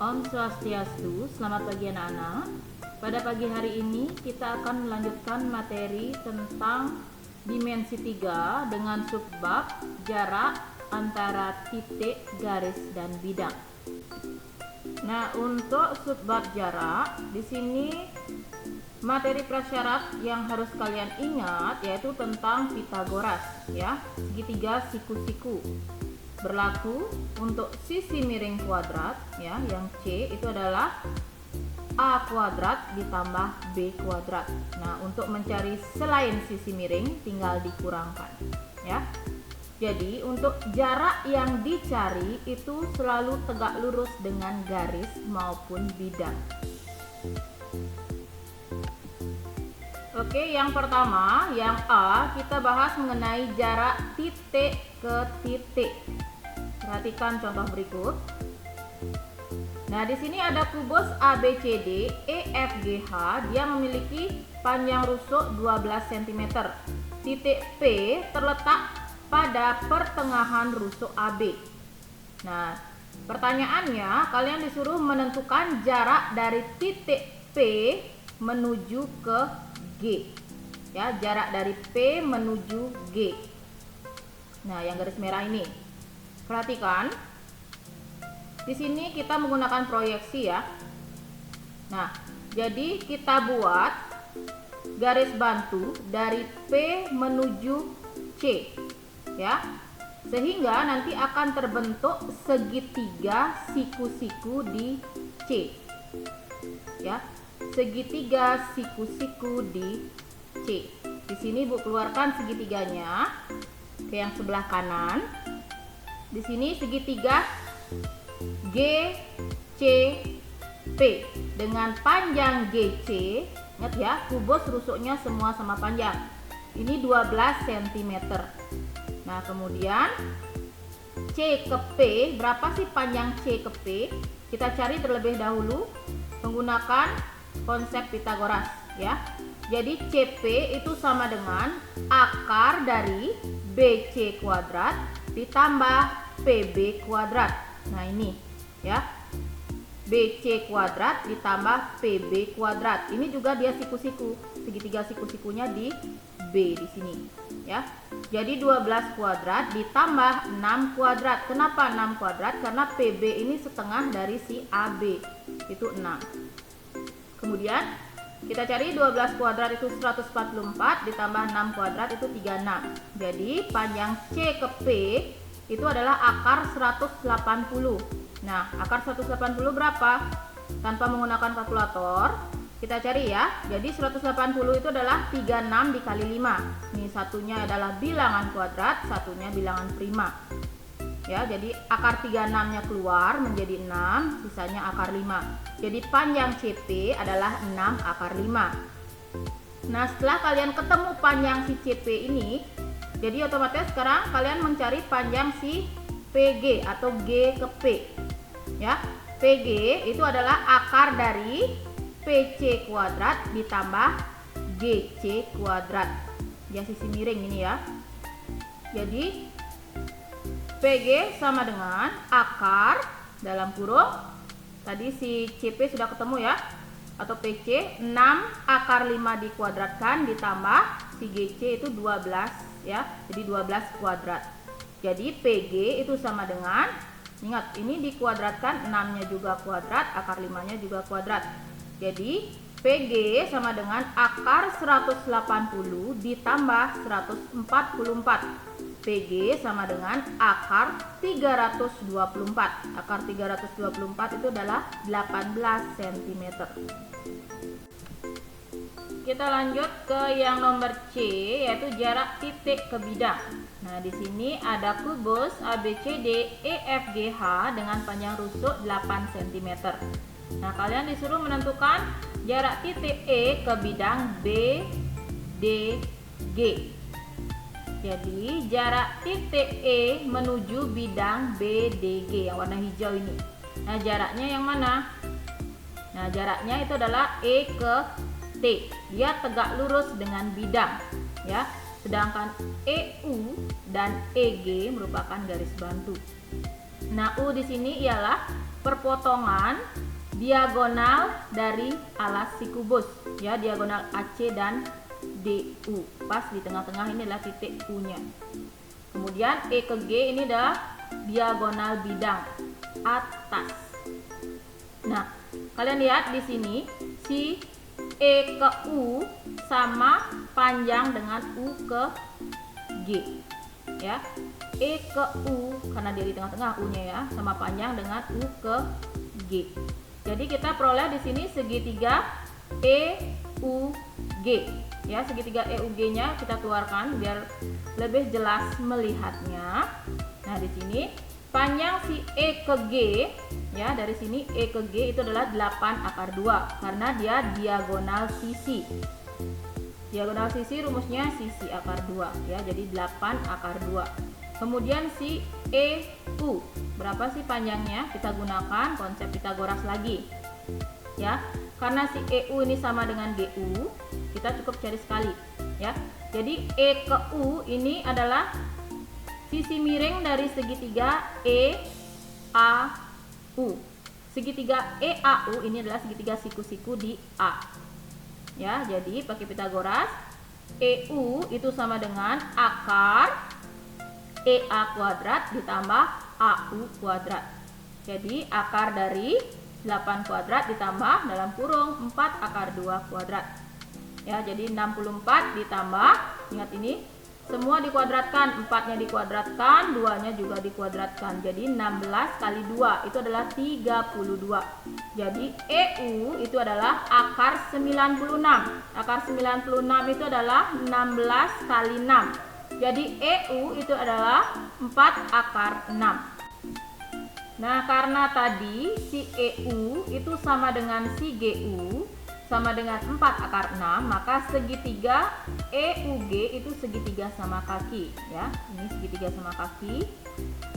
Om Swastiastu, selamat pagi anak-anak. Pada pagi hari ini kita akan melanjutkan materi tentang dimensi 3 dengan subbab jarak antara titik, garis, dan bidang. Nah, untuk subbab jarak, di sini materi prasyarat yang harus kalian ingat yaitu tentang Pitagoras, ya, segitiga siku-siku. Berlaku untuk sisi miring kuadrat, ya, yang C itu adalah A kuadrat ditambah B kuadrat. Nah, untuk mencari selain sisi miring tinggal dikurangkan, ya. Jadi untuk jarak yang dicari itu selalu tegak lurus dengan garis maupun bidang. Oke, yang pertama, yang A, kita bahas mengenai jarak titik ke titik. Perhatikan contoh berikut. Nah, di sini ada kubus ABCD, EFGH, dia memiliki panjang rusuk 12 cm. Titik P terletak pada pertengahan rusuk AB. Nah, pertanyaannya, kalian disuruh menentukan jarak dari titik P menuju ke G. Ya, jarak dari P menuju G. Nah, yang garis merah ini. Perhatikan. Di sini kita menggunakan proyeksi, ya. Nah, jadi kita buat garis bantu dari P menuju C, ya. Sehingga nanti akan terbentuk segitiga siku-siku di C. Ya. Segitiga siku-siku di C. Di sini Bu keluarkan segitiganya ke yang sebelah kanan. Di sini segitiga GCP dengan panjang GC. Ingat ya, kubus rusuknya semua sama panjang. Ini 12 cm. Nah, kemudian C ke P, berapa sih panjang C ke P? Kita cari terlebih dahulu menggunakan konsep Pitagoras, ya. Jadi CP itu sama dengan akar dari BC kuadrat ditambah PB kuadrat. Nah, ini, ya. BC kuadrat ditambah PB kuadrat. Ini juga dia siku-siku. Segitiga siku-sikunya di B di sini, ya. Jadi 12 kuadrat ditambah 6 kuadrat. Kenapa 6 kuadrat? Karena PB ini setengah dari si AB. Itu 6. Kemudian kita cari 12 kuadrat itu 144 ditambah 6 kuadrat itu 36. Jadi panjang C ke P itu adalah akar 180. Nah, akar 180 berapa? Tanpa menggunakan kalkulator, kita cari, ya. Jadi 180 itu adalah 36 dikali 5. Nih, satunya adalah bilangan kuadrat, satunya bilangan prima. Ya, jadi akar 36-nya keluar menjadi 6, sisanya akar 5. Jadi panjang CP adalah 6 akar 5. Nah, setelah kalian ketemu panjang si CP ini, jadi otomatis sekarang kalian mencari panjang si PG atau G ke P. Ya, PG itu adalah akar dari PC kuadrat ditambah GC kuadrat. Ya, sisi miring ini, ya. Jadi PG sama dengan akar dalam kurung, tadi si CP sudah ketemu, ya, atau PC 6 akar 5 dikuadratkan ditambah si GC itu 12, ya. Jadi 12 kuadrat. Jadi PG itu sama dengan, ingat ini dikuadratkan, 6-nya juga kuadrat, akar 5-nya juga kuadrat. Jadi PG sama dengan akar 180 ditambah 144. PG sama dengan akar 324. Akar 324 itu adalah 18 cm. Kita lanjut ke yang nomor C, yaitu jarak titik ke bidang. Nah, di sini ada kubus ABCD EFGH dengan panjang rusuk 8 cm. Nah, kalian disuruh menentukan jarak titik E ke bidang BDG. Jadi jarak titik E menuju bidang BDG yang warna hijau ini. Nah, jaraknya yang mana? Nah, jaraknya itu adalah E ke T. Dia tegak lurus dengan bidang, ya. Sedangkan EU dan EG merupakan garis bantu. Nah, U di sini ialah perpotongan diagonal dari alas si kubus, ya, diagonal AC dan DU. Pas di tengah-tengah ini adalah titik U-nya. Kemudian E ke G ini adalah diagonal bidang atas. Nah, kalian lihat di sini si E ke U sama panjang dengan U ke G, ya. E ke U karena dia di tengah-tengah U-nya, ya, sama panjang dengan U ke G. Jadi kita peroleh di sini segitiga EUG, ya. Segitiga EUG-nya kita keluarkan biar lebih jelas melihatnya. Nah, di sini panjang si E ke G, ya, dari sini E ke G itu adalah 8 akar 2 karena dia diagonal sisi. Diagonal sisi rumusnya sisi akar 2, ya. Jadi 8 akar 2. Kemudian si EU, berapa sih panjangnya? Kita gunakan konsep Pitagoras lagi, ya. Karena si EU ini sama dengan GU, kita cukup cari sekali, ya. Jadi E ke U ini adalah sisi miring dari segitiga EAU. Segitiga EAU ini adalah segitiga siku-siku di A, ya. Jadi pakai Pitagoras, EU itu sama dengan akar EA kuadrat ditambah AU kuadrat. Jadi akar dari 8 kuadrat ditambah dalam kurung 4 akar 2 kuadrat. Ya, jadi 64 ditambah, ingat ini semua dikuadratkan, 4-nya dikuadratkan, 2-nya juga dikuadratkan. Jadi 16 kali 2 itu adalah 32. Jadi EU itu adalah akar 96. Akar 96 itu adalah 16 kali 6. Jadi EU itu adalah 4 akar 6. Nah, karena tadi si EU itu sama dengan si GU sama dengan 4 akar 6, maka segitiga EUG itu segitiga sama kaki, ya. Ini segitiga sama kaki.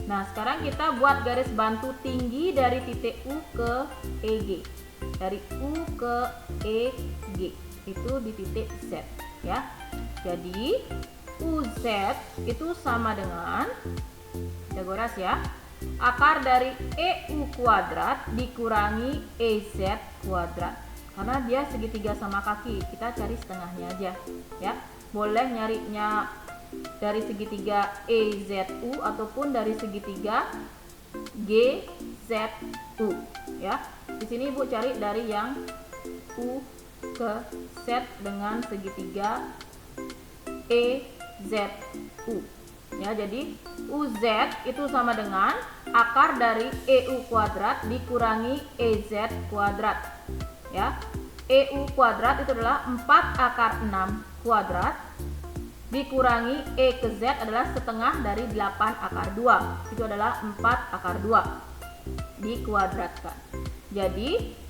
Nah, sekarang kita buat garis bantu tinggi dari titik U ke EG. Dari U ke EG itu di titik Z, ya. Jadi UZ itu sama dengan Pitagoras, ya, akar dari EU kuadrat dikurangi EZ kuadrat. Karena dia segitiga sama kaki, kita cari setengahnya aja, ya. Boleh nyarinya dari segitiga EZU ataupun dari segitiga GZU, ya. Di sini Ibu cari dari yang U ke Z dengan segitiga EZU, ya. Jadi UZ itu sama dengan akar dari EU kuadrat dikurangi EZ kuadrat, ya. EU kuadrat itu adalah 4 akar 6 kuadrat dikurangi E ke Z adalah setengah dari 8 akar 2, itu adalah 4 akar 2 dikuadratkan. Jadi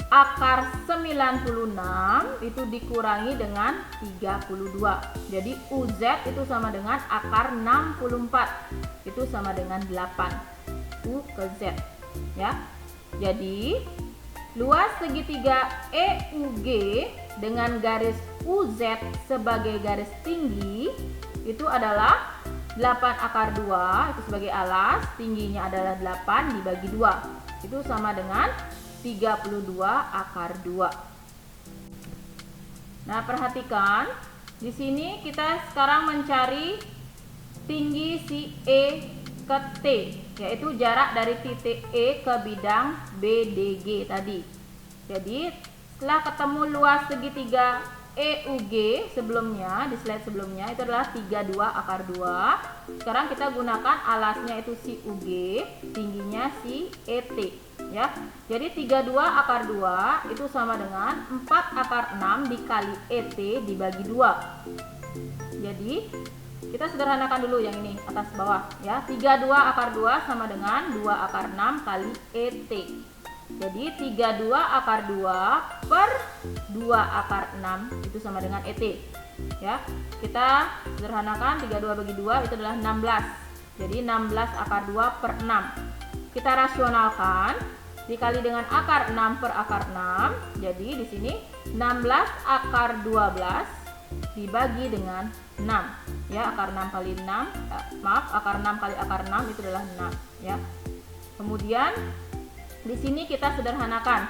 akar 96 itu dikurangi dengan 32. Jadi UZ itu sama dengan akar 64. Itu sama dengan 8. U ke Z, ya. Jadi luas segitiga EUG dengan garis UZ sebagai garis tinggi itu adalah 8 akar 2 itu sebagai alas, tingginya adalah 8 dibagi 2. Itu sama dengan 32 akar 2. Nah, perhatikan di sini kita sekarang mencari tinggi si E ke T, yaitu jarak dari titik E ke bidang BDG tadi. Jadi setelah ketemu luas segitiga EUG sebelumnya, di slide sebelumnya itu adalah 32 akar 2. Sekarang kita gunakan alasnya itu si UG, tingginya si ET, ya. Jadi 32 akar 2 itu sama dengan 4 akar 6 dikali ET dibagi 2. Jadi kita sederhanakan dulu yang ini atas bawah, ya. 32 akar 2 sama dengan 2 akar 6 kali ET. Jadi 32 akar 2 per 2 akar 6 itu sama dengan ET, ya. Kita sederhanakan 32 bagi 2 itu adalah 16. Jadi 16 akar 2 per 6. Kita rasionalkan dikali dengan akar 6 per akar 6. Jadi di sini 16 akar 12 dibagi dengan 6, ya. Akar 6 kali 6, akar 6 kali akar 6 itu adalah 6, ya. Kemudian Di sini kita sederhanakan.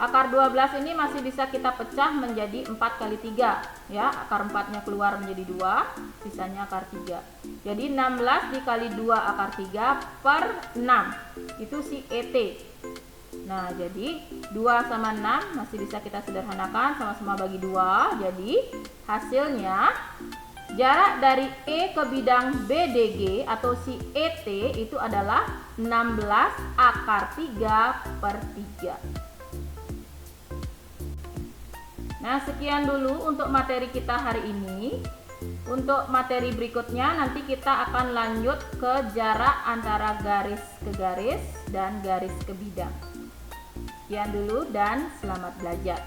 Akar 12 ini masih bisa kita pecah menjadi 4 kali 3 ya. Akar 4-nya keluar menjadi 2, sisanya akar 3. Jadi 16 dikali 2 akar 3 per 6. Itu si ET. Nah, jadi 2 sama 6 masih bisa kita sederhanakan, sama-sama bagi 2. Jadi hasilnya jarak dari E ke bidang BDG atau si ET itu adalah 16 akar 3 per 3. Nah, sekian dulu untuk materi kita hari ini. Untuk materi berikutnya nanti kita akan lanjut ke jarak antara garis ke garis dan garis ke bidang. Sekian dulu dan selamat belajar.